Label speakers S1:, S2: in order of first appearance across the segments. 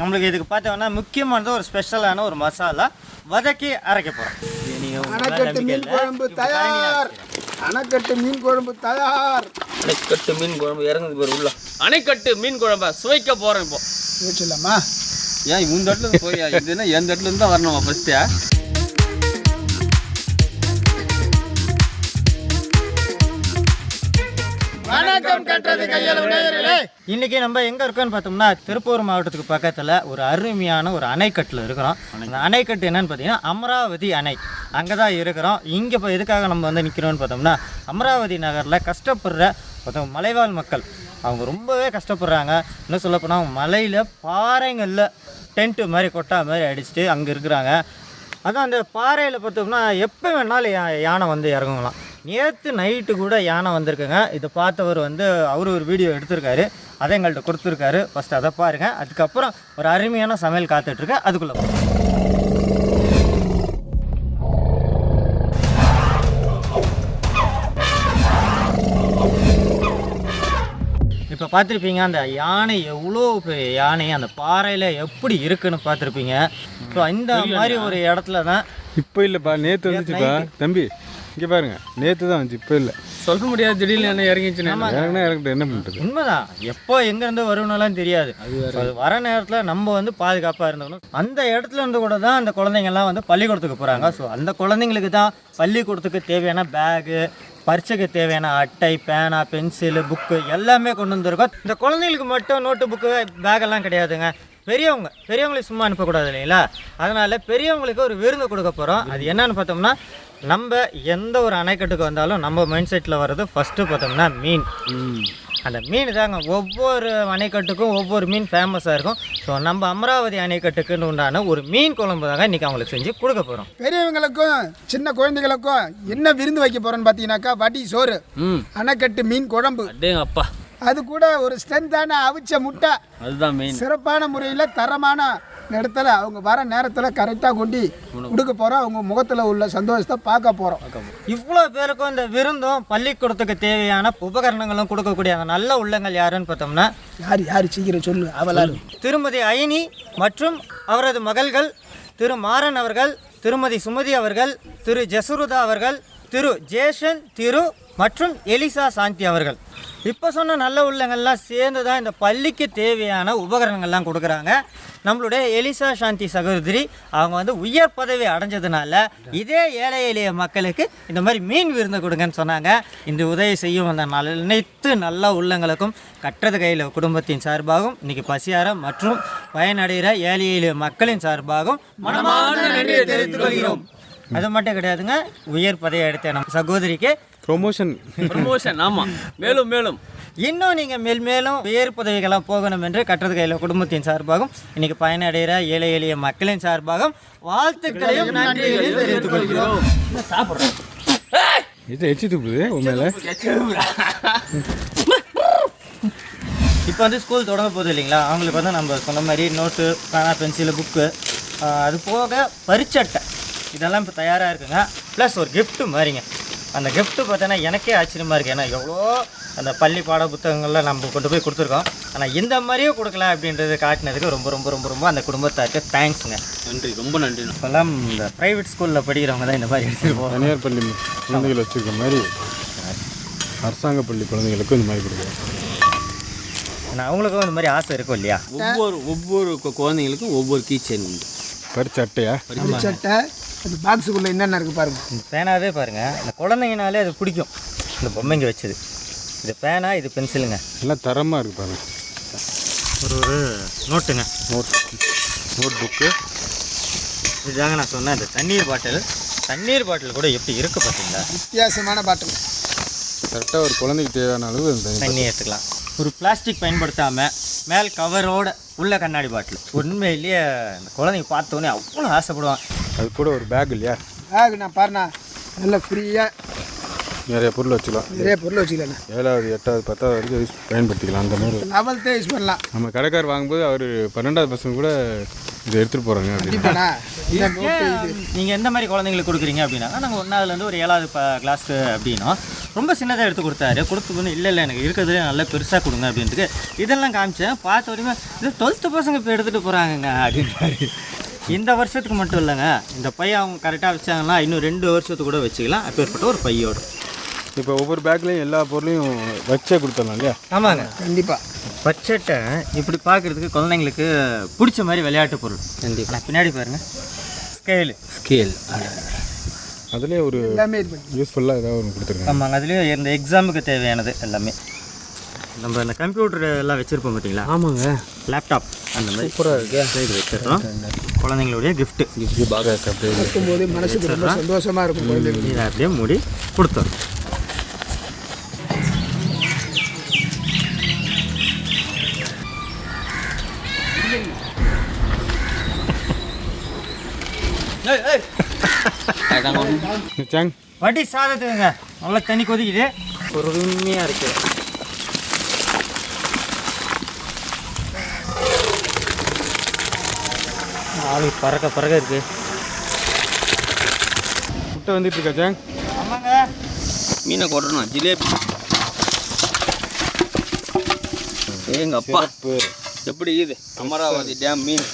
S1: நம்மளுக்கு இதுக்கு பார்த்தோம்னா முக்கியமானது ஒரு ஸ்பெஷலான ஒரு மசாலா வதக்கி அரைக்க போகிறோம்.
S2: அணைக்கட்டு மீன் குழம்பு தயார். அணைக்கட்டு மீன் குழம்பு தயார்.
S3: அணைக்கட்டு மீன் குழம்பு இறங்குது பேர் உள்ள. அணைக்கட்டு மீன் குழம்பை சுவைக்க போகிறோம் இப்போ.
S2: வச்சுலாமா?
S3: ஏன் இந்த இடத்துல இருந்து போறியா? இதுன்னா எந்த இடத்துல இருந்து தான் வரணுமா ஃபஸ்ட்டு?
S2: வணக்கம் கட்டது கையில் விளையாடுறே.
S1: இன்றைக்கி நம்ம எங்கே இருக்கோன்னு பார்த்தோம்னா திருப்பூர் மாவட்டத்துக்கு பக்கத்தில் ஒரு அருமையான ஒரு அணைக்கட்டில் இருக்கிறோம். அந்த அணைக்கட்டு என்னன்னு பார்த்தீங்கன்னா அமராவதி அணை. அங்கே தான் இருக்கிறோம். இங்கே இப்போ எதுக்காக நம்ம வந்து நிற்கிறோன்னு பார்த்தோம்னா அமராவதி நகரில் கஷ்டப்படுற மலைவாழ் மக்கள் அவங்க ரொம்பவே கஷ்டப்படுறாங்க. இன்னும் சொல்லப்போனால் மலையில் பாறைங்களில் டென்ட்டு மாதிரி கொட்டா மாதிரி அடிச்சுட்டு அங்கே இருக்கிறாங்க. அதான் அந்த பாறையில் பார்த்தோம்னா எப்போ வேணாலும் யானை வந்து இறங்குங்களாம். நேற்று நைட்டு கூட யானை வந்திருக்குங்க. இதை பார்த்தவர் வந்து அவர் ஒரு வீடியோ எடுத்திருக்காரு, அதை எங்கள்கிட்ட கொடுத்துருக்காரு. ஃபஸ்ட்டு அதை பாருங்கள். அதுக்கப்புறம் ஒரு அருமையான சமையல் காத்துட்ருக்கேன். அதுக்குள்ளே இப்போ பார்த்துருப்பீங்க அந்த யானை எவ்வளோ பெரிய யானை அந்த பாறையில் எப்படி இருக்குன்னு பார்த்துருப்பீங்க. ஸோ இந்த மாதிரி ஒரு இடத்துல தான்
S4: இப்போ இல்லைப்பா, நேற்று வந்துச்சுப்பா தம்பி. இங்கே பாருங்க, நேற்று தான் வந்துச்சு, இப்போ இல்லை.
S3: சொல்ல முடியாது, திடீர்னு என்ன இறங்கிச்சுன்னு.
S4: இறங்கினா இறங்கிட்டு என்ன பண்ணுறது?
S1: உண்மைதான். எப்போ எங்கேருந்து வருவனாலாம் தெரியாது. அது வர நேரத்தில் நம்ம வந்து பாதுகாப்பாக இருந்தோம். அந்த இடத்துல இருந்து கூட தான் அந்த குழந்தைங்கள்லாம் வந்து பள்ளிக்கூடத்துக்கு போகிறாங்க. ஸோ அந்த குழந்தைங்களுக்கு தான் பள்ளிக்கூடத்துக்கு தேவையான பேகு, பரீட்சைக்கு தேவையான அட்டை, பேனா, பென்சிலு, புக்கு எல்லாமே கொண்டு வந்துருக்கோம். இந்த குழந்தைங்களுக்கு மட்டும் நோட்டு புக்கு பேக்கெல்லாம் கிடையாதுங்க. பெரியவங்களுக்கு சும்மா அனுப்பக்கூடாது இல்லைங்களா? அதனால் பெரியவங்களுக்கு ஒரு விருந்து கொடுக்க போகிறோம். அது என்னன்னு பார்த்தோம்னா, நம்ம எந்த ஒரு அணைக்கட்டுக்கு வந்தாலும் நம்ம மைண்ட் செட்டில் வர்றது ஃபஸ்ட்டு பார்த்தோம்னா மீன். அந்த மீன் தாங்க. ஒவ்வொரு அணைக்கட்டுக்கும் ஒவ்வொரு மீன் ஃபேமஸாக இருக்கும். ஸோ நம்ம அமராவதி அணைக்கட்டுக்குன்னு உண்டான ஒரு மீன் குழம்பு தாங்க இன்றைக்கி அவங்களுக்கு செஞ்சு கொடுக்க போகிறோம்.
S2: பெரியவங்களுக்கும் சின்ன குழந்தைகளுக்கும் என்ன விருந்து வைக்க போகிறோன்னு பார்த்தீங்கன்னாக்கா வடி சோறு, அணைக்கட்டு மீன் குழம்பு,
S3: அடேங்க அப்பா,
S2: அது கூட ஒரு ஸ்ட்ரென்த்தான அவிச்ச முட்டை.
S3: அதுதான் மெயின்.
S2: சிறப்பான முறையில் தரமான இடத்துல அவங்க வர நேரத்தில் கரெக்டாக கொண்டு கொடுக்க போகிறோம். அவங்க முகத்தில் உள்ள சந்தோஷத்தை பார்க்க போகிறோம்.
S1: இவ்வளோ பேருக்கும் இந்த விருந்தும் பள்ளிக்கூடத்துக்கு தேவையான உபகரணங்களும் கொடுக்கக்கூடிய அந்த நல்ல உள்ளங்கள் யாருன்னு பார்த்தோம்னா,
S2: யார் சீக்கிரம் சொல்லு. அவளால்
S1: திருமதி ஐனி மற்றும் அவரது மகள்கள் திரு மாறன் அவர்கள், திருமதி சுமதி அவர்கள், திரு ஜெசுருதா அவர்கள், திரு ஜேஷன் திரு மற்றும் எலிசா சாந்தி அவர்கள். இப்போ சொன்ன நல்ல உள்ளங்கள்லாம் சேர்ந்து தான் இந்த பள்ளிக்கு தேவையான உபகரணங்கள்லாம் கொடுக்குறாங்க. நம்மளுடைய எலிசா சாந்தி சகோதரி அவங்க வந்து உயர் பதவி அடைஞ்சதுனால இதே ஏழை எளிய மக்களுக்கு இந்த மாதிரி மீன் விருந்து கொடுங்கன்னு சொன்னாங்க. இந்த உதவி செய்யும் அந்த அனைத்து நல்ல உள்ளங்களுக்கும் கட்டுறது கையில் குடும்பத்தின் சார்பாகவும் இன்றைக்கி பசியார மற்றும் பயனடைகிற ஏழை எளிய மக்களின் சார்பாகவும் மனமான நன்றியை தெரிவித்துக் கொள்கிறோம். அது மட்டும் கிடையாதுங்க, உயர் பதவி எடுத்த நம்ம சகோதரிக்கு
S4: ப்ரொமோஷன்.
S3: ஆமாம், மேலும் மேலும்
S1: இன்னும் நீங்கள் மேலும் உயர் பதவிகளாக போகணும் என்று கட்டுறது கையில் குடும்பத்தின் சார்பாகவும் இன்றைக்கி பயனடைகிற ஏழை எளிய மக்களின் சார்பாகவும் வாழ்த்துக்களையும் நன்றிகளையும் தெரிவித்துக் கொள்கிறோம்.
S3: சாப்பிட்றோம்.
S4: இது எச்சி துப்புது உண்மையில.
S1: இப்போ வந்து ஸ்கூல் தொடங்க போகுது இல்லைங்களா? அவங்களுக்கு வந்து நம்ம சொன்ன மாதிரி நோட்டு, பேனா, பென்சிலு, புக்கு, அது போக பரிச்சட்டை இதெல்லாம் இப்போ தயாராக இருக்குங்க. ப்ளஸ் ஒரு கிஃப்ட்டு மாதிரிங்க. அந்த கிஃப்ட்டு பார்த்தோன்னா எனக்கே ஆச்சரியமாக இருக்குது. ஏன்னா எவ்வளோ அந்த பள்ளி பாட புத்தகங்களில் நம்ம கொண்டு போய் கொடுத்துருக்கோம். ஆனால் இந்த மாதிரியே கொடுக்கலாம் அப்படின்றது காட்டினதுக்கு ரொம்ப ரொம்ப ரொம்ப ரொம்ப அந்த குடும்பத்தாருக்கு தேங்க்ஸுங்க.
S3: நன்றி, ரொம்ப நன்றி.
S1: இப்போல்லாம் இந்த ப்ரைவேட் ஸ்கூலில் படிக்கிறவங்க தான் இந்த மாதிரி எடுத்துகிட்டு போவாங்க.
S4: தனியார் பள்ளி குழந்தைகள் வச்சுருக்க மாதிரி அரசாங்க பள்ளி குழந்தைகளுக்கும் இந்த மாதிரி கொடுக்குறோம்.
S1: ஆனால் அவங்களுக்கும் இந்த மாதிரி ஆசை இருக்கும் இல்லையா?
S3: ஒவ்வொரு குழந்தைங்களுக்கும் ஒவ்வொரு கீச்சைன் உண்டு.
S4: பரிச்சட்டையா?
S2: பரிச்சட்டை. அந்த பாக்ஸுக்குள்ளே என்னென்ன இருக்குது பாருங்கள்.
S1: இந்த பேனாவே பாருங்கள், இந்த குழந்தைங்கனாலே அது பிடிக்கும். இந்த பொம்மைங்க வச்சது இது பேனா, இது பென்சிலுங்க.
S4: எல்லாம் தரமாக இருக்குது பாருங்கள்.
S1: ஒரு நோட்டுங்க,
S4: நோட் புக்கு.
S1: இதுதாங்க நான் சொன்னேன் இந்த தண்ணீர் பாட்டில் கூட எப்படி இருக்குது பார்த்தீங்களா?
S2: வித்தியாசமான பாட்டில்.
S4: கரெக்டாக ஒரு குழந்தைக்கு தேவையான அளவு
S1: தண்ணி எடுத்துக்கலாம். ஒரு பிளாஸ்டிக் பயன்படுத்தாமல் மேல் கவரோட உள்ள கண்ணாடி பாட்டில். உண்மையிலேயே இந்த குழந்தைங்க பார்த்தோன்னே அவ்வளோ ஆசைப்படுவாங்க.
S4: அது கூட ஒரு பேக் இல்லையா?
S2: பேக் நான் பாருண்ணா நல்லா ஃப்ரீயாக
S4: நிறைய பொருள் வச்சுக்கலாம்.
S2: நிறைய பொருள் வச்சுக்கலாம்.
S4: 7வது 8வது 10வது வரைக்கும் யூஸ் பயன்படுத்திக்கலாம். அந்த மாதிரி
S2: லெவல்த்தே யூஸ் பண்ணலாம்.
S4: நம்ம கடைக்கார் வாங்கும்போது அவர் 12வது பசங்க கூட இதை எடுத்துகிட்டு போகிறாங்க.
S2: கண்டிப்பாடா.
S1: நீங்கள் எந்த மாதிரி குழந்தைங்களுக்கு கொடுக்குறீங்க அப்படின்னா, நாங்கள் 1வதுலேருந்து ஒரு 7வது கிளாஸ்க்கு அப்படின்னா ரொம்ப சின்னதாக எடுத்து கொடுத்தாரு. கொடுத்துக்கணும் இல்லை எனக்கு இருக்கிறதுலே நல்லா பெருசாக கொடுங்க அப்படின்ட்டு இதெல்லாம் காமிச்சேன். பார்த்த வரையுமே இது 12th பசங்க இப்போ எடுத்துகிட்டு போகிறாங்கங்க அப்படின்றாரு. இந்த வருஷத்துக்கு மட்டும் இல்லைங்க, இந்த பையன் அவங்க கரெக்டாக வச்சாங்கன்னா இன்னும் 2 வருஷத்துக்கு கூட வச்சுக்கலாம். அப்பேற்பட்ட ஒரு பையோடு
S4: இப்போ ஒவ்வொரு பேக்லேயும் எல்லா பொருளையும் வச்சே கொடுத்துடலாம் இல்லையா?
S1: ஆமாங்க,
S2: கண்டிப்பாக.
S1: பட்ஜெட்டை இப்படி பார்க்குறதுக்கு குழந்தைங்களுக்கு பிடிச்ச மாதிரி விளையாட்டு பொருள்.
S3: கண்டிப்பாக.
S1: பின்னாடி பாருங்கள், ஸ்கேல்
S4: அதுலேயே ஒரு
S2: எல்லாமே இது பண்ணி
S4: யூஸ்ஃபுல்லாக ஏதாவது ஒன்று கொடுத்துருக்காங்க.
S1: ஆமாங்க, அதுலேயும் இந்த எக்ஸாமுக்கு தேவையானது எல்லாமே. நம்ம இந்த கம்ப்யூட்டர் எல்லாம் வச்சுருப்போம் பார்த்தீங்களா?
S3: ஆமாங்க,
S1: லேப்டாப் அந்த மாதிரி சூப்பராக இருக்குது. இது வச்சிடறோம். குழந்தைங்களுடைய கிஃப்ட்டு
S2: பார்க்கும்போது மனசுக்கு ரொம்ப சந்தோஷமாக இருக்கும். குழந்தைங்களுக்கு
S1: இதை அப்படியே மூடி கொடுத்தோம்.
S4: சாங்
S1: வட்டி சாதத்துக்குங்க நல்லா தண்ணி கொதிக்குது, பொறுமையாக இருக்குது. ஆளு பறக்க இருக்குது.
S4: முட்டை வந்துட்டு இருக்கா சாங்?
S1: ஆமாங்க,
S3: மீனை கொட்டணும். ஜிலேபி எங்க அப்பா எப்படி இது அமராவதி டேம் மீன்.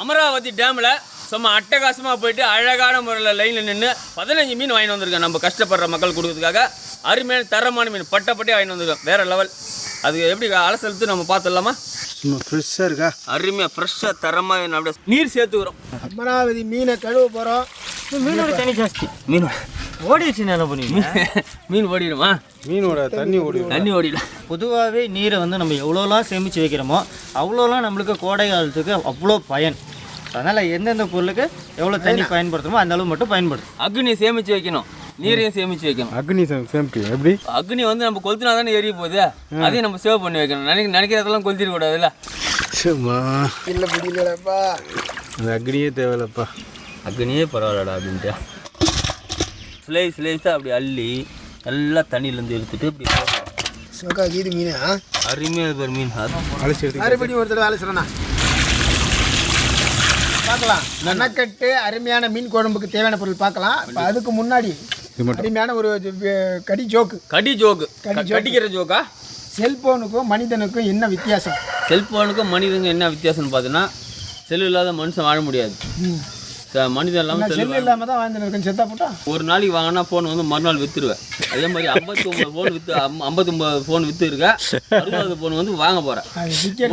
S3: அமராவதி டேமில் சும்மா அட்டகாசமாக போயிட்டு அழகான முறையில் லைனில் நின்று 15 மீன் வாங்கிட்டு வந்திருக்கேன். நம்ம கஷ்டப்படுற மக்கள் கொடுக்கறதுக்காக அருமையான தரமான மீன் பட்டப்பட்டே வாங்கிட்டு வந்திருக்கோம். வேறு லெவல். அது எப்படி அலசலுத்து நம்ம பார்த்துடலாமா?
S2: சும்மா ஃப்ரெஷ்ஷாக இருக்கா?
S3: அருமையாக ஃப்ரெஷ்ஷாக தரமாக அப்படியே நீர் சேர்த்துக்கிறோம்.
S2: அமராவதி மீனை கழுவ போகிறோம்.
S1: மீனோட தண்ணி ஜாஸ்தி.
S3: மீன்
S1: ஓடிடுச்சுன்னு என்ன பண்ணுவீங்க?
S3: மீன் ஓடிடுமா?
S4: மீனோட தண்ணி
S3: ஓடிடும்.
S1: பொதுவாகவே நீரை வந்து நம்ம எவ்வளோலாம் சேமித்து வைக்கிறோமோ அவ்வளோலாம் நம்மளுக்கு கோடை காலத்துக்கு அவ்வளோ பயன். அதனால் எந்தெந்த பொருளுக்கு எவ்வளோ தண்ணி பயன்படுத்தணுமோ அந்த அளவு மட்டும் பயன்படுத்தும்.
S3: அக்னி சேமித்து வைக்கணும், நீரையும் சேமித்து வைக்கணும்.
S4: அக்னி சேமிப்பு எப்படி?
S3: அக்னி வந்து நம்ம கொளுத்தினா தானே எரிய போகுது, அதையும் நம்ம சேவ் பண்ணி வைக்கணும். நினைக்கிறதெல்லாம் கொளுத்திடக்கூடாதுல்ல.
S2: இல்லை பிடிக்கலப்பா,
S4: அந்த அக்னியே தேவையில்லப்பா.
S3: அக்னியே பரவாயில்லடா அப்படின்ட்டு ஸ்லைஸாக அப்படி அள்ளி நல்லா தண்ணியிலேருந்து எடுத்துட்டு இப்படி
S2: சோக்கா கீது மீனா
S3: அருமையாக இருப்பார் மீன்.
S4: அழைச்சி எடுத்து
S2: மறுபடியும் ஒரு தடவை அலசுறேண்ணா. பார்க்கலாம். நனக்கட்டு அருமையான மீன் குழம்புக்கு தேவையான பொருள் பார்க்கலாம். இப்போ அதுக்கு முன்னாடி அருமையான ஒரு கடி ஜோக்கு.
S3: கடிக்கிற ஜோக்கா?
S2: செல்போனுக்கும் மனிதனுக்கும் என்ன வித்தியாசம்?
S3: செல்ஃபோனுக்கும் மனிதனுக்கும் என்ன வித்தியாசம்னு பார்த்தீங்கன்னா, செல்லு இல்லாத மனுஷன் வாழ முடியாது. மனிதன் இல்லாமல்
S2: செல்லு இல்லாமல் தான் வாழ்ந்து இருக்கேன். செத்தா போட்டா
S3: ஒரு நாளைக்கு வாங்கினா ஃபோன் வந்து மறுநாள் விற்றுருவேன். அதே மாதிரி 59 ஃபோன் விற்று இருக்கா. 60வது ஃபோன் வந்து வாங்க போகிறேன்.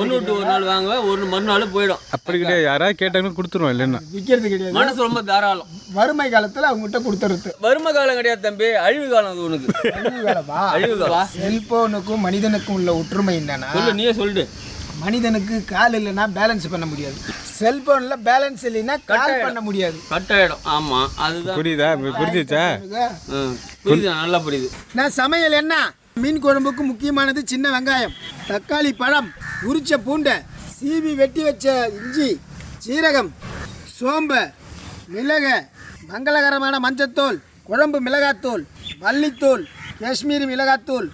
S3: ஒன்று விட்டு ஒரு நாள் வாங்குவேன், ஒரு மறுநாள் போயிடும்.
S4: அப்படி கிடையாது, யாராவது கேட்டாங்கன்னு கொடுத்துருவோம். இல்லைன்னா
S2: விற்கிறது கிடையாது.
S3: மனசு ரொம்ப தாராளம்.
S2: வறுமை காலத்தில் அவங்ககிட்ட கொடுத்துருது.
S3: வறுமை காலம் கிடையாது தம்பி, அழிவு காலம் அது உனக்கு. அழிவு காலம்.
S2: செல்போனுக்கும் மனிதனுக்கும் உள்ள ஒற்றுமை என்னன்னா,
S3: சொல்லு, நீயே சொல்லிட்டு.
S2: மனிதனுக்கு கால் இல்லைன்னா பேலன்ஸ் பண்ண முடியாது. செல்போனில் பேலன்ஸ் இல்லைன்னா கால் பண்ண முடியாது.
S3: கட் ஆகிடும். ஆமாம், அதுதான்.
S4: புரியுதா? புரிஞ்சிச்சா?
S3: புரியுதா? நல்லா புரியுது.
S2: நான் சமையல் என்ன? மீன் குழம்புக்கு முக்கியமானது சின்ன வெங்காயம், தக்காளி பழம், உரிச்ச பூண்டை, சீவி வெட்டி வச்ச இஞ்சி, சீரகம், சோம்பு, மிளகு, மங்களகரமான மஞ்சத்தூள், குழம்பு மிளகாத்தூள், மல்லித்தூள், காஷ்மீரி மிளகாத்தூள்,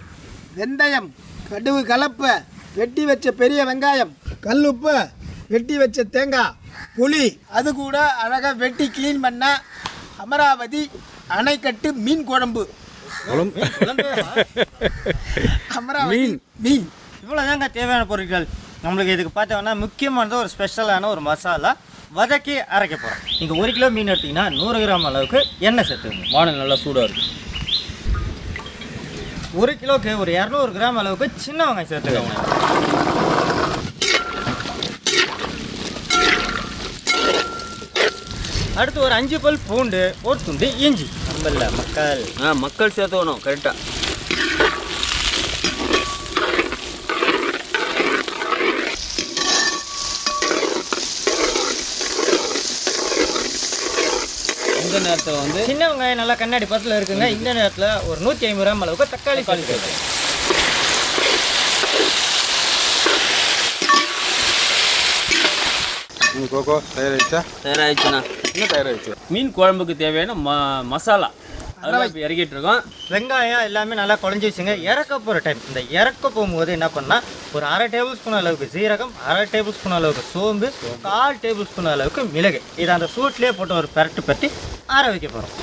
S2: வெந்தயம், கடுகு கலப்பை, வெட்டி வச்ச பெரிய வெங்காயம், கல்லுப்பு, வெட்டி வச்ச தேங்காய், புளி, அது கூட அழகாக வெட்டி க்ளீன் பண்ண அமராவதி அணைக்கட்டு மீன் குழம்பு. அமராவதி மீன்.
S1: இவ்வளோதாங்க தேவையான பொருட்கள். நம்மளுக்கு இதுக்கு பார்த்தோம்னா முக்கியமானது ஒரு ஸ்பெஷலான ஒரு மசாலா வதக்கி அரைக்க போகிறோம். நீங்கள் 1 கிலோ மீன் எடுத்திங்கன்னா 100 கிராம் அளவுக்கு எண்ணெய் சேர்த்துக்கணும்.
S3: வானல் நல்லா சூடாக இருக்குது.
S1: 1 கிலோவுக்கு ஒரு 200 கிராம் அளவுக்கு சின்ன வெங்காயம் சேர்த்துக்கோங்க. அடுத்து ஒரு 5 பல் பூண்டு, ஒரு துண்டு இஞ்சி. நம்மள
S3: மக்கள் சேர்த்துக்கணும் கரெக்டாக. இந்த நேரத்தில் வந்து
S1: சின்ன வெங்காயம் நல்லா கண்ணாடி பத்தில் இருக்குங்க. இந்த நேரத்தில் ஒரு 150 கிராம் அளவுக்கு தக்காளி
S4: கோகோ தயாராகிடுச்சா?
S3: தயாராகிடுச்சுண்ணா.
S4: என்ன தயாராகிடுச்சு?
S3: மீன் குழம்புக்கு தேவையான மசாலா அதெல்லாம் இப்போ இறக்கிட்டு இருக்கோம்.
S1: வெங்காயம் எல்லாமே நல்லா குழஞ்சி வச்சுங்க. இறக்க போகிற டைம், இந்த இறக்க போகும்போது என்ன பண்ணால் ஒரு 1/2 டேபிள் ஸ்பூன் அளவுக்கு சீரகம், 1/2 டேபிள் ஸ்பூன் அளவுக்கு சோம்பு, 1/4 டேபிள் ஸ்பூன் அளவுக்கு மிளகு, இதை அந்த சூட்லேயே போட்டு ஒரு பரட்டி ஆற வைக்க போகிறோம்.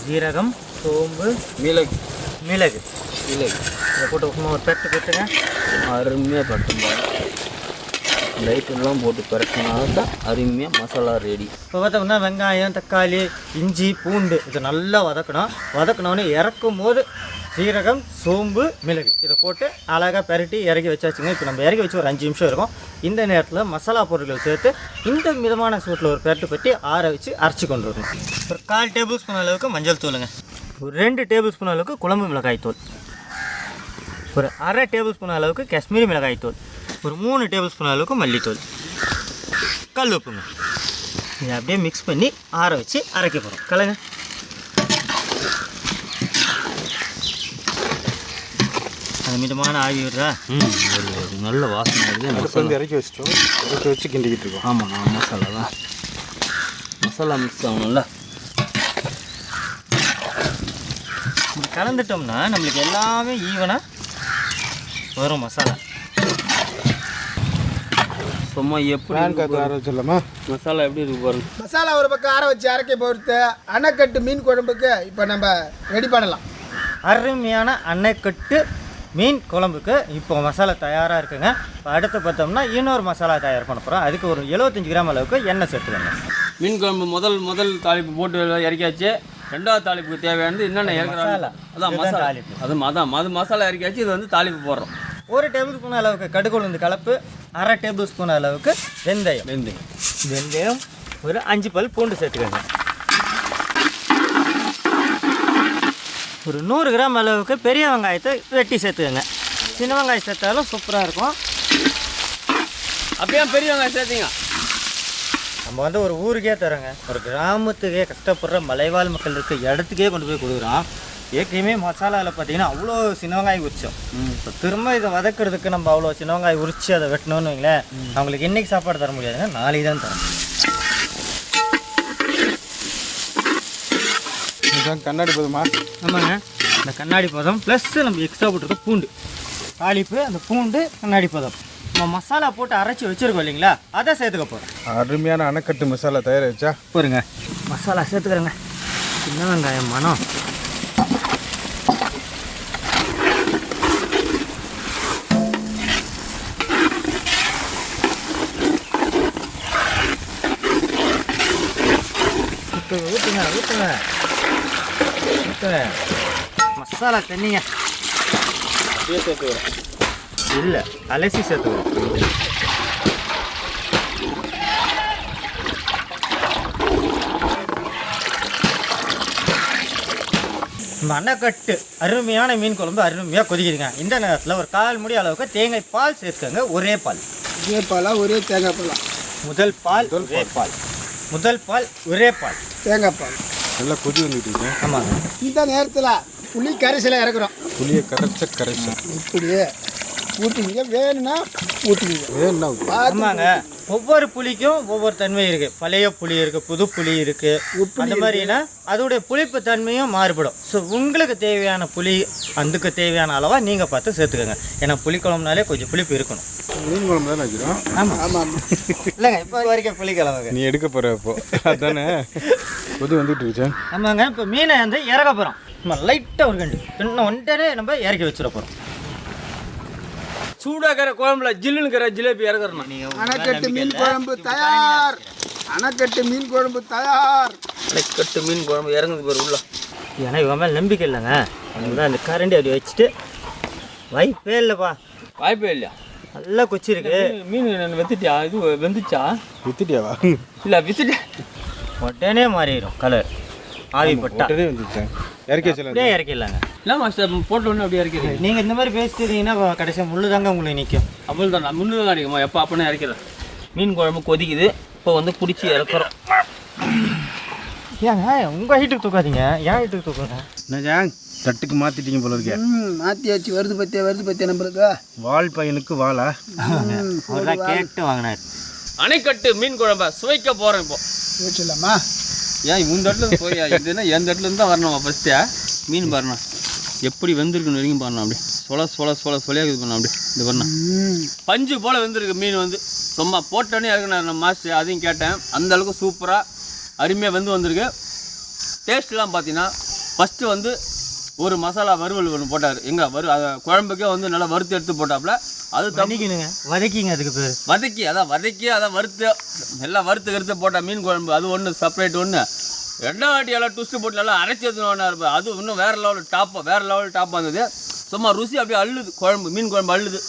S1: சீரகம், சோம்பு,
S3: மிளகு
S1: மிளகு
S3: மிளகு
S1: இதை போட்டு சும்மா ஒரு பெட்டுங்க.
S3: அருமையாக பட்டுங்க. லைட்டெல்லாம் போட்டு பரட்டினால தான் அருமையாக மசாலா ரெடி.
S1: இப்போ பார்த்தோம்னா வெங்காயம், தக்காளி, இஞ்சி, பூண்டு இதை நல்லா வதக்கணும். வதக்கினோடனே இறக்கும் போது சீரகம், சோம்பு, மிளகு இதை போட்டு அழகாக பரட்டி இறக்கி வச்சாச்சுங்க. இப்போ நம்ம இறக்கி வச்சு ஒரு 5 நிமிஷம் இருக்கும். இந்த நேரத்தில் மசாலா பொருட்கள் சேர்த்து இந்த மிதமான சூட்டில் ஒரு பரட்டி ஆற வச்சு அரைச்சி கொண்டு வரணும். ஒரு 1/4 டேபிள் ஸ்பூன் அளவுக்கு மஞ்சள் தூளுங்க, ஒரு 2 டேபிள் ஸ்பூன் அளவுக்கு குழம்பு மிளகாய் தூள், ஒரு 1/2 டேபிள் ஸ்பூன் அளவுக்கு காஷ்மீரி மிளகாய் தூள், ஒரு 3 டேபிள் ஸ்பூன் அளவுக்கு மல்லித்தூள், கல் உப்புங்க. இதை அப்படியே மிக்ஸ் பண்ணி ஆற வச்சு அரைக்க போகிறோம். கலங்க. அது மிதமான ஆவி விடுறா.
S3: ஒரு நல்ல வாசனை வருது.
S4: வந்து இறக்கி வச்சு கிண்டிக்கிட்டு இருக்கோம்.
S3: ஆமாண்ணா, மசாலா தான், மசாலா மிக்ஸ் ஆகணும்ல.
S1: கலந்துட்டோம்னா நம்மளுக்கு எல்லாமே ஈவனாக வரும் மசாலா.
S3: சும்மா எப்படி
S4: ஆர வச்சிடலாமா?
S3: மசாலா எப்படி இருக்கு பாருங்க.
S2: மசாலா ஒரு பக்கம் ஆற வச்சு அரைக்க பொறுத்து அணைக்கட்டு மீன் குழம்புக்கு இப்போ நம்ம ரெடி பண்ணலாம்.
S1: அருமையான அணைக்கட்டு மீன் குழம்புக்கு இப்போ மசாலா தயாராக இருக்குங்க. இப்போ அடுத்து பார்த்தோம்னா இன்னொரு மசாலா தயார் பண்ண போகிறோம். அதுக்கு ஒரு 75 கிராம் அளவுக்கு எண்ணெய் சேர்த்துக்கணும்.
S3: மீன் குழம்பு முதல் தாளிப்பு போட்டு இறக்கியாச்சு. 2வது தாளிப்புக்கு தேவையானது என்னென்ன இறக்குறாங்க, அதான் மசாலா தாளிப்பு. அது மசாலா இறக்கியாச்சு. இது வந்து தாளிப்பு போடுறோம்.
S1: 1 டேபிள் ஸ்பூன் அளவுக்கு கடுகு உளுந்து கலப்பு, 1/2 டேபிள் ஸ்பூன் அளவுக்கு வெந்தயம், ஒரு 5 பல் பூண்டு சேர்த்துக்கோங்க. ஒரு 100 கிராம் அளவுக்கு பெரிய வெங்காயத்தை வெட்டி சேர்த்துக்கோங்க. சின்ன வெங்காயம் சேர்த்தாலும் சூப்பராக இருக்கும்.
S3: அப்பயே பெரிய வெங்காயம் சேர்த்திங்க.
S1: நம்ம வந்து ஒரு ஊருக்கே தரோங்க, ஒரு கிராமத்துக்கே கஷ்டப்படுற மலைவாழ் மக்கள் இருக்க இடத்துக்கே கொண்டு போய் கொடுக்குறோம். ஏற்கனவே மசாலாவில் பார்த்தீங்கன்னா அவ்வளோ சின்ன வெங்காயம் உரிச்சோம். இப்போ திரும்ப இதை வதக்கிறதுக்கு நம்ம அவ்வளோ சின்ன வெங்காயம் உரித்து அதை வெட்டணும்னு வைங்களேன், அவங்களுக்கு இன்றைக்கி சாப்பாடு தர முடியாதுங்க, நாளைக்கு தான் தரோம்.
S4: இதுதான் கண்ணாடி போதுமா?
S1: ஆமாங்க, இந்த கண்ணாடி பதம் ப்ளஸ் நம்ம எக்ஸ்ட்ரா போட்டிருக்க பூண்டு தாளிப்பு, அந்த பூண்டு கண்ணாடி பதம் நம்ம மசாலா போட்டு அரைச்சி வச்சுருக்கோம் இல்லைங்களா, அதை சேர்த்துக்க போகிறோம்.
S4: அருமையான அணைக்கட்டு மசாலா தயாரிச்சா
S1: பாருங்க, மசாலா சேர்த்துக்கிறேங்க. சின்ன வெங்காயம் மனம் ஊற்றுங்க. மசாலா தண்ணிங்க
S3: அப்படியே சேர்த்து வரும்.
S1: இல்லை, அலசி சேர்த்துக்கிறோம். மணக்கட்டு அருமையான மீன் குழம்பு அருமையாக கொதிக்குதுங்க. இந்த நேரத்தில் ஒரு 1/4 மூடி அளவுக்கு தேங்காய் பால் சேர்த்துக்கோங்க. ஒரே பால்,
S2: இதே பாலா ஒரே தேங்காய் பாலா?
S1: முதல் பால் ஒரே பால், முதல் பால் ஒரே பால்,
S2: தேங்காய் பால்
S4: நல்லா கொதி வந்துட்டு இருக்கேன்.
S1: ஆமாங்க.
S2: இந்த நேரத்தில் புளி கரைசலை இறக்குறோம்.
S4: புளியை கரைச்சல்
S2: இப்படியே ஊற்றிக்கிங்க, வேணும்னா ஊற்றிக்கிங்க.
S4: வேணும்னா
S1: ஆமாங்க, ஒவ்வொரு புளிக்கும் ஒவ்வொரு தன்மை இருக்குது. பழைய புளி இருக்குது, புது புளி இருக்குது. அந்த மாதிரினா அதோடைய புளிப்பு தன்மையும் மாறுபடும். ஸோ உங்களுக்கு தேவையான புளி அதுக்கு தேவையான அளவாக நீங்கள் பார்த்து சேர்த்துக்கோங்க. ஏன்னா புளிக்குழம்புனாலே கொஞ்சம் புளிப்பு இருக்கணும்.
S4: மீன் குழம்பு தானே வைக்கிறோம்.
S1: ஆமாம்
S2: ஆமாம்
S1: இல்லைங்க, இப்போ வரைக்கும் புளிக்குழம்புங்க
S4: நீ எடுக்க போகிற இப்போ அதானே கொதி வந்துட்டு இருந்துச்சேன்.
S1: ஆமாங்க, இப்போ மீனை வந்து இறக்க போகிறோம். நம்ம லைட்டாக ஒரு கண்டு இன்னும் ஒன்றரை நம்ம இறக்கி வச்சுட போகிறோம்.
S3: சூடாக்கிற குழம்புல ஜில்லுங்கிற ஜிலேபி இறக்குறோம்.
S2: அணைக்கட்டு மீன் குழம்பு தயார். அணைக்கட்டு மீன் குழம்பு தயார்.
S3: அணைக்கட்டு மீன் குழம்பு இறங்குது பாரு உள்ள.
S1: ஏன்னா இவன் மேலே நம்பிக்கை இல்லைங்க. அதுதான் அந்த கரண்டி அப்படி வச்சுட்டு வாய்ப்பே இல்லைப்பா,
S3: வாய்ப்பே இல்லையா?
S1: நல்லா கொச்சிருக்கு.
S3: மீன் வெந்துட்டியா? இது வெந்துச்சா?
S4: வித்துட்டியாவா?
S3: இல்லை வித்துட்டேன்.
S1: உடனே மாறிடும் கலர். ஆவி பட்டா
S4: உடனே வந்துச்சேன். இறக்கி வச்சல
S1: அப்படியே இறக்கிடலாங்க.
S3: இல்லை மாஸ்டர் போட்ட உடனே அப்படியே இறக்கிறேன்.
S1: நீங்கள் இந்த மாதிரி பேசிட்டீங்கன்னா கடைசியாக முள்ளு தாங்க உங்களுக்கு நிற்கும்.
S3: அவ்வளோ தான், முன்னு தான் அடிக்குமா? எப்போ அப்போனே இறக்கிறேன். மீன் குழம்பு கொதிக்குது. இப்போ வந்து பிடிச்சி இறக்குறோம்.
S1: ஏங்க உங்கள் ஹைட்டுக்கு தூக்காதீங்க, என் ஹைட்டுக்கு தூக்குங்க.
S4: என்னஜாங் தட்டுக்கு மாற்றிட்டீங்க போல இருக்கே.
S2: மாற்றியாச்சு. வருது பத்தியா நம்மளுக்கு
S4: வால் பையனுக்கு வாழா
S1: அவர்தான் கேட்டு வாங்கினார்.
S3: அணைக்கட்டு மீன் குழம்ப சுவைக்க போகிறோம். இப்போ
S2: வச்சிடலாமா?
S3: ஏன் இந்த இடத்துல போய் இதுன்னா எந்த இடத்துல இருந்து தான் வரணும் ஃபஸ்ட்டு மீன் பாருண்ணா எப்படி வெந்திருக்குன்னு வரைக்கும் பாருண்ணா அப்படியே சொலையாக இது பண்ண அப்படியே இது பண்ணா பஞ்சு போல் வெந்திருக்கு மீன் வந்து சும்மா போட்டோன்னே இருக்கு நான் மாஸ்டர் அதையும் கேட்டேன் அந்த அளவுக்கு சூப்பராக அருமையாக வந்திருக்கு. டேஸ்ட்லாம் பார்த்தீங்கன்னா ஃபஸ்ட்டு வந்து ஒரு மசாலா வறுவல் ஒன்று போட்டார் எங்கே குழம்புக்கே வந்து நல்லா வறுத்து எடுத்து போட்டாப்புல அது
S1: தண்ணிக்கணுங்க வதக்கிங்க அதுக்கு பேர்
S3: வதக்கி அதான் வறுத்து எல்லாம் வறுத்து போட்டால் மீன் குழம்பு அது ஒன்று செப்பரேட் ஒன்று. ரெண்டாம் வாட்டி எல்லாம் ட்விஸ்ட்டு போட்டு நல்லா அரைச்சி எடுத்துன்னு இருப்பேன் அது இன்னும் வேறு லெவல் டாப்பாக இருந்தது. சும்மா ருசி அப்படியே அள்ளுது மீன் குழம்பு அள்ளுது.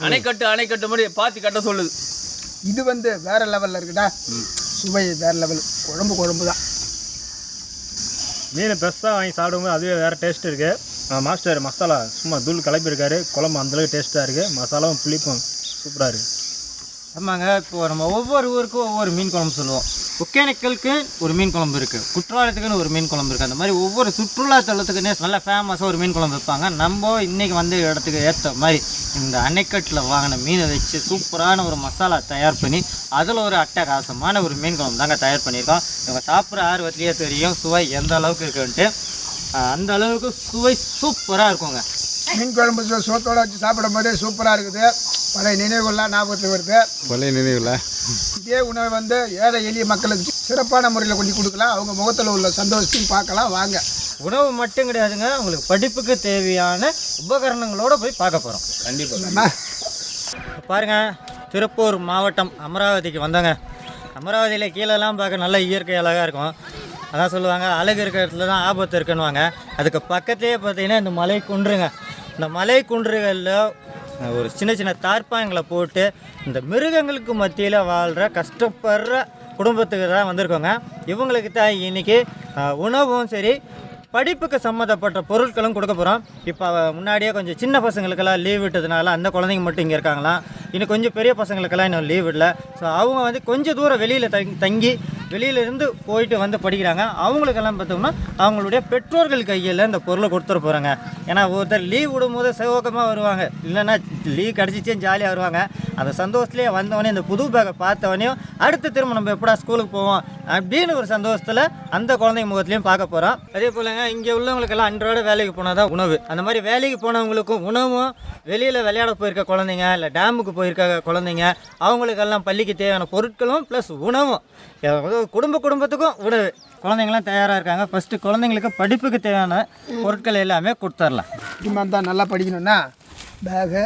S3: அணைக்கட்டு மாதிரி பாத்தி கட்ட சொல்லுது.
S2: இது வந்து வேற லெவலில் இருக்குடா, சுவை வேற லெவல். குழம்பு தான்.
S4: மீன் பெருசாக வாங்கி சாப்பிடும்போது அதுவே வேறு டேஸ்ட் இருக்குது. மாஸ்டர் மசாலா சும்மா தூள் கலப்பியிருக்காரு. குழம்பு அந்தளவுக்கு டேஸ்ட்டாக இருக்குது. மசாலாவும் புளிப்பும் சூப்பராக இருக்குது.
S1: ஆமாங்க. இப்போது நம்ம ஒவ்வொரு ஊருக்கும் ஒவ்வொரு மீன் குழம்பு சொல்லுவோம். ஒகேனக்கலுக்கு ஒரு மீன் குழம்பு இருக்குது, குற்றாலத்துக்குன்னு ஒரு மீன் குழம்பு இருக்குது. அந்த மாதிரி ஒவ்வொரு சுற்றுலாத்தலத்துக்குன்னே நல்லா ஃபேமஸாக ஒரு மீன் குழம்பு வைப்பாங்க. நம்ம இன்றைக்கி வந்த இடத்துக்கு ஏற்ற மாதிரி இந்த அணைக்கட்டில் வாங்கின மீனை வச்சு சூப்பரான ஒரு மசாலா தயார் பண்ணி அதில் ஒரு அட்டகாசமான ஒரு மீன் குழம்பு தாங்க தயார் பண்ணியிருக்கோம். இவங்க சாப்பிட்ற ஆர்வத்திலேயே தெரியும் சுவை எந்த அளவுக்கு இருக்குன்ட்டு. அந்த அளவுக்கு சுவை சூப்பராக இருக்குங்க.
S2: மீன் குழம்பு சோத்தோடு வச்சு சாப்பிடும் போதே சூப்பராக இருக்குது. பழைய நினைவுகள்லாம் ஞாபகத்துக்கு வருது.
S4: பழைய நினைவுல
S2: இதே உணவை வந்து ஏழை எளிய மக்களுக்கு சிறப்பான முறையில் கொண்டு கொடுக்கலாம். அவங்க முகத்தில் உள்ள சந்தோஷத்தையும் பார்க்கலாம். வாங்க.
S1: உணவு மட்டும் கிடையாதுங்க, உங்களுக்கு படிப்புக்கு தேவையான உபகரணங்களோடு போய் பார்க்க போகிறோம்.
S3: கண்டிப்பாக
S1: பாருங்கள், திருப்பூர் மாவட்டம் அமராவதிக்கு வந்தாங்க. அமராவதியில் கீழெல்லாம் பார்க்க நல்ல இயற்கை அழகாக இருக்கும். அதான் சொல்லுவாங்க அழகு இருக்கிற இடத்துல தான் ஆபத்து இருக்குன்னுவாங்க. அதுக்கு பக்கத்துலேயே பார்த்தீங்கன்னா இந்த மலை குன்றுங்க. இந்த மலை குன்றுகளில் ஒரு சின்ன தார்ப்பாங்களை போட்டு இந்த மிருகங்களுக்கு மத்தியில் வாழ்கிற கஷ்டப்படுற குடும்பத்துக்கு தான் வந்திருக்கோங்க. இவங்களுக்கு தான் இன்றைக்கி உணவும் சரி படிப்புக்கு சம்மந்தப்பட்ட பொருட்களும் கொடுக்க போகிறோம். இப்போ முன்னாடியே கொஞ்சம் சின்ன பசங்களுக்கெல்லாம் லீவ் விட்டதுனால அந்த குழந்தைங்க மட்டும் இங்கே இருக்காங்களாம். இன்னும் கொஞ்சம் பெரிய பசங்களுக்கெல்லாம் இன்னும் லீவ் விடல. ஸோ அவங்க வந்து கொஞ்சம் தூரம் வெளியில் தங்கி வெளியிலேருந்து போயிட்டு வந்து படிக்கிறாங்க. அவங்களுக்கெல்லாம் பார்த்தோம்னா அவங்களுடைய பெற்றோர்கள் கையில் இந்த பொருளை கொடுத்துட போகிறாங்க. ஏன்னா ஒருத்தர் லீவ் விடும்போது சோகமாக வருவாங்க, இல்லைன்னா லீவ் கிடச்சிச்சே ஜாலியாக வருவாங்க. அந்த சந்தோஷத்துலேயே வந்தவொடனே இந்த புது பேக்கை பார்த்தவொடனையும் அடுத்து திரும்ப நம்ம எப்படா ஸ்கூலுக்கு போவோம் அப்படின்னு ஒரு சந்தோஷத்தில் அந்த குழந்தைங்க முகத்துலையும் பார்க்க போகிறோம். அதே போலங்க இங்கே உள்ளவங்களுக்கெல்லாம் அன்றாட வேலைக்கு போனால் தான் உணவு. அந்த மாதிரி வேலைக்கு போனவங்களுக்கும் உணவும், வெளியில் விளையாட போயிருக்க குழந்தைங்க இல்லை டேமுக்கு போயிருக்க குழந்தைங்க அவங்களுக்கெல்லாம் பள்ளிக்கு தேவையான பொருட்களும் ப்ளஸ் உணவும், குடும்பத்துக்கும் உணவு. குழந்தைங்களாம் தயாராக இருக்காங்க. ஃபஸ்ட்டு குழந்தைங்களுக்கு படிப்புக்கு தேவையான பொருட்கள் எல்லாமே கொடுத்துர்லாம்.
S2: இப்படி தான் நல்லா படிக்கணும்னா பேகு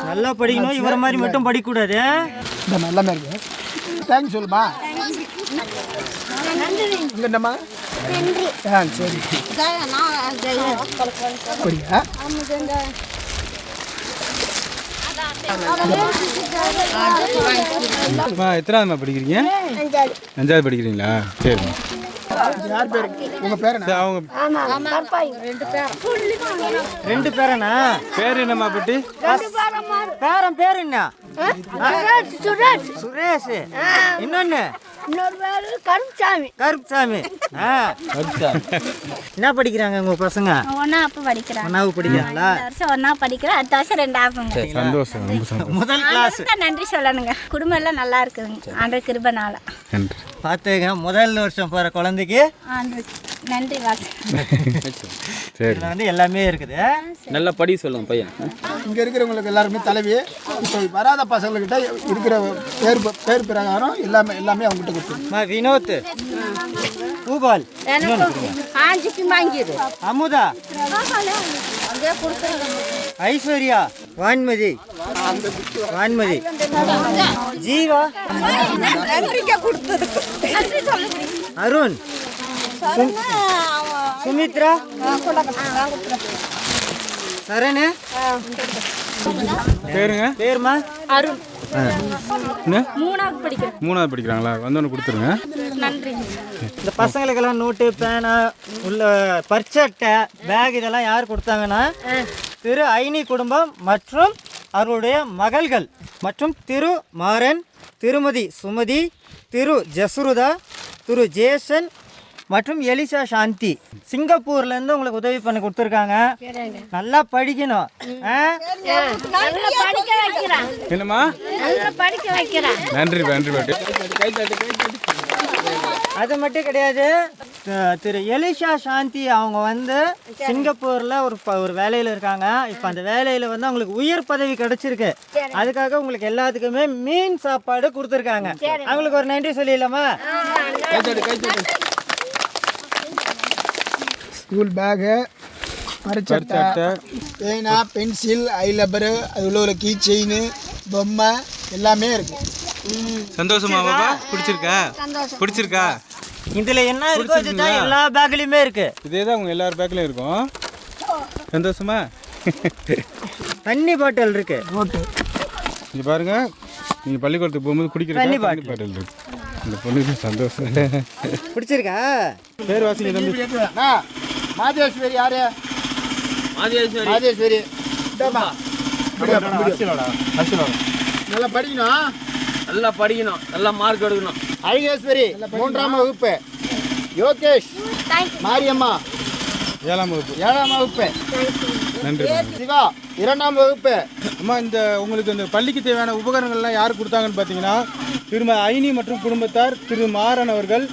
S1: நல்லா படிக்கணும். இவரை மாதிரி மட்டும் படிக்கக்கூடாது.
S2: இந்த நல்லமே இருக்கு. தேங்க்ஸ் சொல்லுமா. இங்கேம்மா சரி அப்படியா?
S4: எத்தனாவதுமா படிக்கிறீங்க? 5வது படிக்கிறீங்களா? சரி.
S2: யார் பேர்? உங்கள் பேர் என்ன?
S4: அவங்க
S1: 2 பேரனா?
S4: பேர் என்னம்மா பட்டி?
S1: பேரன் பேர் என்ன? சுரேஷ். இன்னொன்னு கருப்புசாமி. என்ன படிக்கிறாங்க உங்க பசங்க?
S5: ஒன்னாவது
S1: படிக்கிறாங்களா?
S5: ஒன்னாவது படிக்கிறேன். அடுத்த வருஷம் 2ஆவது.
S4: சந்தோஷம், ரொம்ப சந்தோஷம்.
S1: முதல் கிளாஸ்.
S5: நன்றி சொல்லணுங்க. குடும்பம் எல்லாம் நல்லா இருக்குதுங்க ஆண்டு கிருபனால.
S4: நன்றி.
S1: பார்த்துங்க, முதல் வருஷம் போகிற குழந்தைக்கு
S5: நன்றி.
S4: சரி,
S1: வந்து எல்லாமே இருக்குது.
S3: நல்லா படி சொல்லுங்க பையன்.
S2: இங்கே இருக்கிறவங்களுக்கு எல்லாருமே தலைவி. இப்போ வராத பசங்கள்கிட்ட இருக்கிற பேர் பிரகாரம் எல்லாமே அவங்ககிட்ட கொடுத்துருங்க.
S1: வினோத், பூபால், அமுதா, ஐஸ்வர்யா, வான்மதி, ஜீவா, அருண், சுமித்ரா, சரணு.
S4: பேருங்க?
S1: பேருமா
S5: அருண்.
S4: என்ன?
S5: 3ஆவது படிக்கிறேன்.
S4: 3வது படிக்கிறாங்களா? வந்தோன்னு கொடுத்துருங்க.
S5: நன்றி.
S1: இந்த பசங்களுக்கெல்லாம் நோட்டு, பேனா, உள்ள பர்ச்சட்டை, பேக் இதெல்லாம் யார் கொடுத்தாங்கன்னா திரு ஐனி குடும்பம் மற்றும் அவருடைய மகள்கள் மற்றும் திரு மாறன், திருமதி சுமதி, திரு ஜசுருதா, திரு ஜேசன் மற்றும் எலிசா சாந்தி. சிங்கப்பூர்லேருந்து உங்களுக்கு உதவி பண்ணி கொடுத்துருக்காங்க. நல்லா படிக்கணும்.
S4: என்னம்மா?
S5: படிக்க வைக்கிறேன்.
S4: நன்றி பாட்டி.
S1: அது மட்டும் கிடையாது, திரு எலிஷா சாந்தி அவங்க வந்து சிங்கப்பூரில் ஒரு வேலையில் இருக்காங்க. இப்போ அந்த வேலையில் வந்து அவங்களுக்கு உயர் பதவி கிடைச்சிருக்கு. அதுக்காக உங்களுக்கு எல்லாத்துக்குமே மீன் சாப்பாடு கொடுத்துருக்காங்க. அவங்களுக்கு ஒரு நன்றி சொல்லிடலாமா?
S2: ஸ்கூல் பேகு, மரச்சட்டை, பேனா, பென்சில், ஐலப்பரு, அது உள்ள கீ செயின், பொம்மை எல்லாமே இருக்குது.
S6: சந்தோஷமா பாப்பா? பிடிச்சிருக்கா?
S1: இதில் என்ன இருக்கோ அதுதான் எல்லா பேக்லேயுமே இருக்கு.
S6: இதே தான் உங்க எல்லார் பேக்லையும் இருக்கும். சந்தோஷமா?
S1: தண்ணி பாட்டில் இருக்கு.
S2: நோட்டு
S6: இங்கே பாருங்க, நீங்கள் பள்ளிக்கூடத்துக்கு போகும்போது குடிக்கிற தண்ணி பாட்டில் இருக்கு. இந்த பொண்ணுக்கு சந்தோஷம்.
S1: பிடிச்சிருக்கா?
S6: பேர் வாசிங்க தம்பி.
S2: மாதேஸ்வரி யாரு?
S3: மாதேஸ்வரி.
S2: மாதேஸ்வரி இந்தாம்மா. நல்லா படிக்கணும்,
S3: நல்லா படிக்கணும், நல்லா மார்க் எடுக்கணும்.
S2: அழகேஸ்வரி 3ஆம் வகுப்பு, யோகேஷ், மாரியம்மா
S6: 7ஆம் வகுப்பு.
S2: 7ஆம் வகுப்பு,
S6: நன்றி.
S2: சிவா 2ஆம் வகுப்பு.
S6: அம்மா, இந்த உங்களுக்கு இந்த பள்ளிக்கு தேவையான உபகரணங்கள்லாம் யார் கொடுத்தாங்கன்னு பார்த்தீங்கன்னா, திருமதி ஐனி மற்றும் குடும்பத்தார், திரு மாறன் அவர்கள்,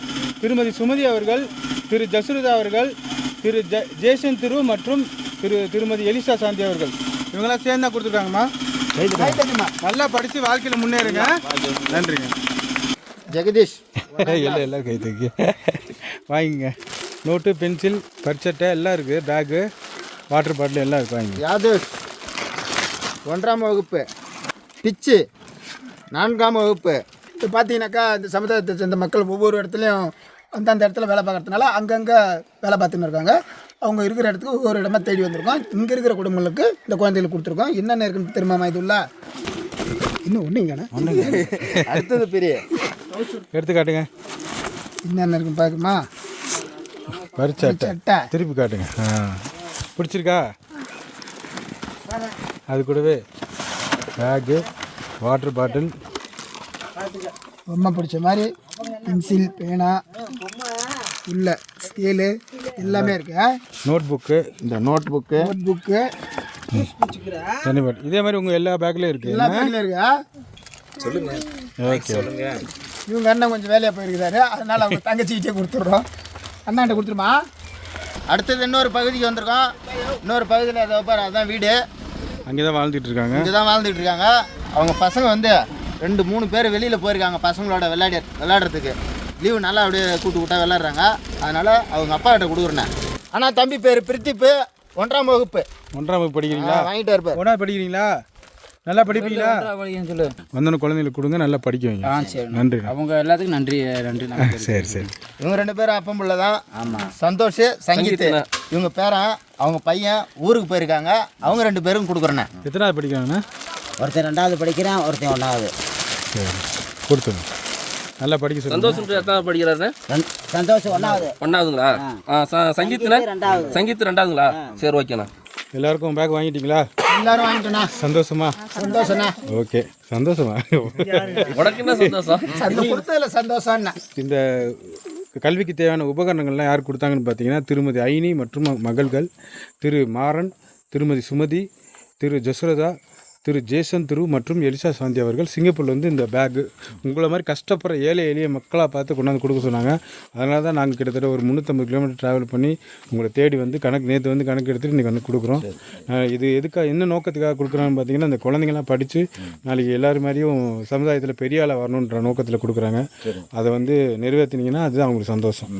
S6: திருமதி சுமதி அவர்கள், திரு ஜசுருதா அவர்கள், திரு ஜேசன் திரு மற்றும் திருமதி எலிசா சாந்தி அவர்கள், இவங்களாம் சேர்ந்து தான் கொடுத்துருக்காங்கம்மா. நல்லா படித்து வாழ்க்கையில் முன்னேறுங்க. நன்றிங்க.
S2: ஜெகதீஷ்
S6: எல்லாம் கை தூக்கி வாங்கிங்க. நோட்டு, பென்சில், பரிச்சட்டை எல்லாம் இருக்குது. பேக்கு, வாட்டர் பாட்டில் எல்லாம் இருக்குது. வாங்கிங்க.
S2: யாதேஷ் 1ஆம் வகுப்பு, பிச்சு 4ஆம் வகுப்பு. இப்போ பார்த்தீங்கன்னாக்கா இந்த சமுதாயத்தை சேர்ந்த மக்கள் ஒவ்வொரு இடத்துலையும் அந்தந்த இடத்துல வேலை பார்க்கறதுனால அங்கங்கே வேலை பார்த்துன்னு இருக்காங்க. அவங்க இருக்கிற இடத்துக்கு ஒவ்வொரு இடமா தேடி வந்திருக்கோம். இங்கே இருக்கிற குடும்பங்களுக்கு இந்த குழந்தைகளுக்கு கொடுத்துருக்கோம். என்னென்ன இருக்குன்னு தெரியுமா? இது உள்ள இன்னும் ஒன்றுங்கண்ணா, அடுத்தது பெரிய
S6: எடுத்து காட்டுங்க.
S2: என்னென்ன இருக்குன்னு பார்க்குமா?
S6: பரிச்சட்டை திருப்பி காட்டுங்க. பிடிச்சிருக்கா? அது கூடவே பேக்கு, வாட்டர் பாட்டில்,
S2: பொம்மை பிடிச்ச மாதிரி பென்சில், பேனா, உள்ள ஸ்கேலு எல்லாமே இருக்கு.
S6: நோட் புக்கு,
S2: இந்த நோட் புக்கு
S6: தண்ணி பாட்டில், இதே மாதிரி உங்கள் எல்லா பேக்லேயும் இருக்குது.
S2: எல்லா பேக்லையும் இருக்கா?
S6: ஓகே.
S2: இவங்க அண்ணன் கொஞ்சம் வேலையாக போயிருக்கிறாரு, அதனால் அவங்க தங்கச்சிக்கிட்டே கொடுத்துட்றோம். அண்ணாண்ட கொடுத்துருமா? அடுத்தது இன்னொரு பகுதிக்கு வந்திருக்கோம். இன்னொரு பகுதியில் அதை வைப்பார், அதுதான் வீடு.
S6: அங்கே தான் வாழ்ந்துட்டு இருக்காங்க.
S2: இங்கே தான் வாழ்ந்துட்டு இருக்காங்க. அவங்க பசங்க வந்து 2-3 பேர் வெளியில் போயிருக்காங்க பசங்களோட விளையாடுறதுக்கு. லீவு நல்லா அப்படியே கூட்டாக விளையாடுறாங்க. அதனால் அவங்க அப்பா கிட்ட கொடுக்குறேன். ஆனால் தம்பி பேர் பிரித்திப்பு, 1ஆம் வகுப்பு.
S6: 1ஆம் வகுப்பு படிக்கிறீங்களா?
S2: வாங்கிட்டு இருப்பார்.
S6: 1ஆவது படிக்கிறீங்களா? நல்லா படிப்பீங்களா? வந்தோன்னு குழந்தைங்களுக்கு கொடுங்க, நல்லா படிக்க வைங்க. நன்றி.
S7: அவங்க எல்லாத்துக்கும் நன்றி.
S6: சரி.
S2: இவங்க 2 பேரும் அப்பம் பிள்ளை தான். ஆமாம். சந்தோஷ், சங்கீத் இவங்க பேரன். அவங்க பையன் ஊருக்கு போயிருக்காங்க. அவங்க 2 பேரும் கொடுக்குறேண்ணே.
S6: எத்தனாவது படிக்கிறாங்கண்ணா?
S7: ஒருத்தன் 2ஆவது படிக்கிறான், ஒருத்தன் 1ஆவது.
S6: சரி, கொடுத்துங்க. நல்லா படிக்க சொல்லுங்க.
S3: சந்தோஷம் எத்தனாவது படிக்கிறாரு?
S7: சந்தோஷம் 1ஆவது.
S3: 1ஆவதுங்களா? சங்கீத்னா? சங்கீத் 2ஆவதுங்களா? சரி, ஓகேண்ணா.
S6: எல்லாருக்கும் பேக் வாங்கிட்டீங்களா?
S2: எல்லாரும் வாங்கிட்டோண்ணா.
S6: சந்தோஷமா?
S2: சந்தோஷண்ணா.
S6: ஓகே, சந்தோஷமா?
S3: உனக்கு என்ன சந்தோஷம்?
S2: கொடுத்ததில்ல சந்தோஷம்ண்ணா.
S6: இந்த கல்விக்கு தேவையான உபகரணங்கள்லாம் யார் கொடுத்தாங்கன்னு பார்த்தீங்கன்னா, திருமதி ஐனி மற்றும் மகள்கள், திரு மாறன், திருமதி சுமதி, திரு ஜசுரதா, திரு ஜேசன் திரு மற்றும் எலிசா சாந்தி அவர்கள் சிங்கப்பூரில் வந்து இந்த பேக்கு உங்களை மாதிரி கஷ்டப்படுற ஏழை எளிய மக்களாக பார்த்து கொண்டாந்து கொடுக்க சொன்னாங்க. அதனால தான் நாங்கள் கிட்டத்தட்ட ஒரு 350 கிலோமீட்டர் ட்ராவல் பண்ணி உங்களை தேடி வந்து நேற்று வந்து கணக்கு எடுத்துகிட்டு இன்றைக்கி வந்து கொடுக்குறோம். இது எதுக்காக, என்ன நோக்கத்துக்காக கொடுக்குறான்னு பார்த்தீங்கன்னா, அந்த குழந்தைங்களாம் படித்து நாளைக்கு எல்லாரும் மாதிரியும் சமுதாயத்தில் பெரிய ஆளாக வரணுன்ற நோக்கத்தில் கொடுக்குறாங்க. அதை வந்து நிறைவேற்றினீங்கன்னா அதுதான் அவங்களுக்கு சந்தோஷம்.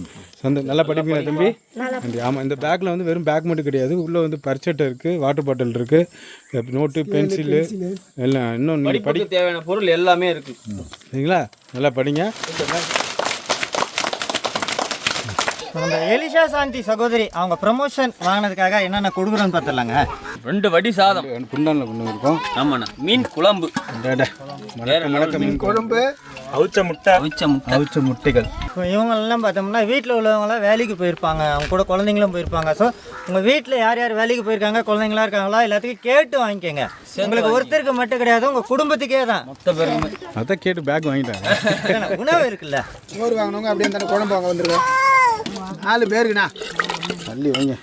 S6: நல்லா படிப்பீங்களா தம்பி? நன்றி. ஆமாம், இந்த பேக்கில் வந்து வெறும் பேக் மட்டும் கிடையாது, உள்ளே வந்து பரிச்சட்டை இருக்குது, வாட்டர் பாட்டில் இருக்குது, நோட்டு, பென்சில் எல்லாம், இன்னும் நீங்கள்
S3: படிக்க தேவையான பொருள் எல்லாமே இருக்கு.
S6: சரிங்களா? நல்லா படிங்க.
S1: நம்ம எலிஷா சாந்தி சகோதரி அவங்க ப்ரமோஷன் வாங்கினதுக்காக என்னென்ன கொடுக்குறோன்னு பார்த்துடலாங்க.
S3: 2 வடி சாதம்
S6: குண்டானில் கொண்டு இருக்கோம்.
S3: ஆமாண்ணா. மீன் குழம்பு,
S6: மீன்
S2: குழம்பு,
S4: அவிச்ச முட்டைகள்.
S1: இப்போ இவங்களெல்லாம் பார்த்தோம்னா வீட்டில் உள்ளவங்களாம் வேலைக்கு போயிருப்பாங்க, அவங்க கூட குழந்தைங்களும் போயிருப்பாங்க. ஸோ உங்கள் வீட்டில் யார் யார் வேலைக்கு போயிருக்காங்க, குழந்தைங்களா இருக்காங்களா, எல்லாத்துக்கும் கேட்டு வாங்கிக்கோங்க. உங்களுக்கு ஒருத்தருக்கு மட்டும் கிடையாது, உங்கள் குடும்பத்துக்கே தான்.
S3: மொத்த பேருமே
S6: அதான் கேட்டு பேக் வாங்கிட்டாங்க.
S1: உணவு இருக்குல்ல,
S2: சோறு வாங்கினவங்க அப்படியே அந்த குழம்பு வாங்க வந்துருக்கோம். 4 பேருக்குண்ணா.
S6: தள்ளி வைங்க.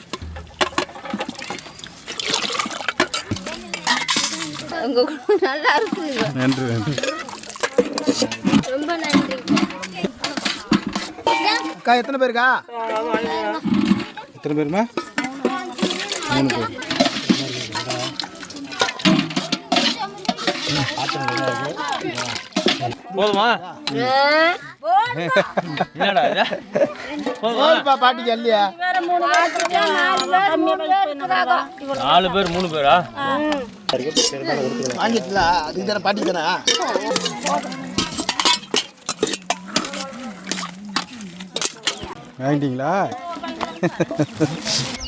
S5: நல்லா இருக்கு.
S6: நன்றி.
S5: ரொம்ப நன்றி.
S2: அக்கா எத்தனை பேருக்கா?
S6: எத்தனை பேருமா? 3 பேர்.
S3: போதுமா? என்னடா இது?
S2: போதுப்பா பாட்டிக்கு இல்லையா?
S3: 4 பேர் 3 பேரா?
S2: வாங்கிட்டா அதுக்கு தானே பாட்டி தானே.
S6: வாங்கிட்டீங்களா?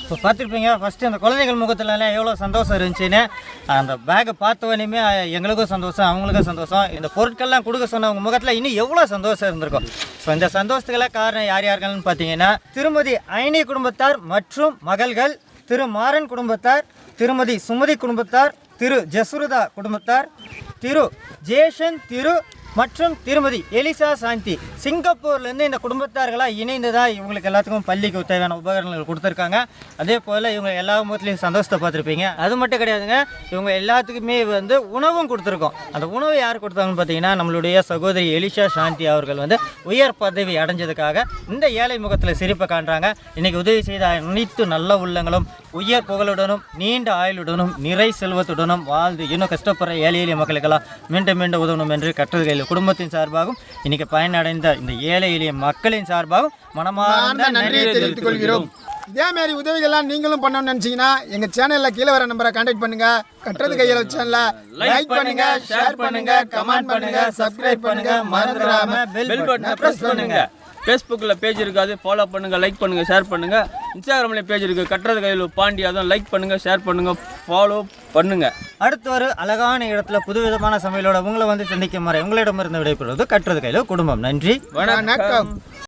S1: இப்போ பார்த்துருப்பீங்க ஃபஸ்ட்டு அந்த குழந்தைகள் முகத்துலலாம் எவ்வளோ சந்தோஷம் இருந்துச்சுன்னு. அந்த பேக்கை பார்த்தவனையுமே எங்களுக்கும் சந்தோஷம், அவங்களுக்கும் சந்தோஷம். இந்த பொருட்கள்லாம் கொடுக்க சொன்னவங்க முகத்தில் இன்னும் எவ்வளோ சந்தோஷம் இருந்திருக்கும். ஸோ இந்த சந்தோஷத்துக்கெல்லாம் காரணம் யார் யார்கள்னு பார்த்தீங்கன்னா திருமதி ஐனி குடும்பத்தார் மற்றும் மகள்கள், திரு மாறன் குடும்பத்தார், திருமதி சுமதி குடும்பத்தார், திரு ஜெசுருதா குடும்பத்தார், திரு ஜேஷன் திரு மற்றும் திருமதி எலிசா சாந்தி. சிங்கப்பூர்லேருந்து இந்த குடும்பத்தார்களாக இணைந்து தான் இவங்களுக்கு எல்லாத்துக்கும் பள்ளிக்கு தேவையான உபகரணங்கள் கொடுத்துருக்காங்க. அதே போல் இவங்க எல்லா முகத்துலேயும் சந்தோஷத்தை பார்த்துருப்பீங்க. அது மட்டும் கிடையாதுங்க, இவங்க எல்லாத்துக்குமே வந்து உணவும் கொடுத்துருக்கோம். அந்த உணவு யார் கொடுத்தாங்கன்னு பார்த்தீங்கன்னா நம்மளுடைய சகோதரி எலிசா சாந்தி அவர்கள் வந்து உயர் பதவி அடைஞ்சதுக்காக இந்த ஏழை முகத்தில் சிரிப்பை காண்றாங்க. இன்றைக்கி உதவி செய்த அனைத்து நல்ல உள்ளங்களும் உயர் புகழுடனும் நீண்ட ஆயுளுடனும் நிறை செல்வத்துடனும் வாழ்ந்து இன்னும் கஷ்டப்படுற ஏழை எளிய மக்களுக்கெல்லாம் மீண்டும் மீண்டும் உதவணும் என்று கற்றது கையில் குடும்பத்தின் சார்பாகவும் இன்னைக்கு பயனடைந்த இந்த ஏழை எளிய மக்களின் சார்பாகவும் மனமார்ந்த
S2: நன்றியை தெரிவித்துக் கொள்கிறோம். இதே மாதிரி உதவிகள்லாம் நீங்களும் பண்ணணும்னு நினச்சிங்கன்னா எங்கள் சேனலில் கீழே வர நம்பரை கான்டாக்ட் பண்ணுங்க. கட்டுறது கையில் சேனலை லைக் பண்ணுங்க, ஷேர் பண்ணுங்க, கமெண்ட் பண்ணுங்க, சப்ஸ்கிரைப் பண்ணுங்க, மறந்துடாம
S3: பெல் பட்டனை பிரஸ் பண்ணுங்க. ஃபேஸ்புக்கில் பேஜ் இருக்காது, ஃபாலோ பண்ணுங்கள், லைக் பண்ணுங்கள், ஷேர் பண்ணுங்கள். இன்ஸ்டாகிராமில் பேஜ் இருக்குது, கட்டுறது கையில் பாண்டி, அதான் லைக் பண்ணுங்கள், ஷேர் பண்ணுங்கள், ஃபாலோ பண்ணுங்கள்.
S1: அடுத்து ஒரு அழகான இடத்துல புதுவிதமான சமையலோட உங்களை வந்து சந்திக்கும் வரை உங்களிடமிருந்து விடைபெறுவது கட்டுறது கையில் குடும்பம். நன்றி,
S2: வணக்கம்.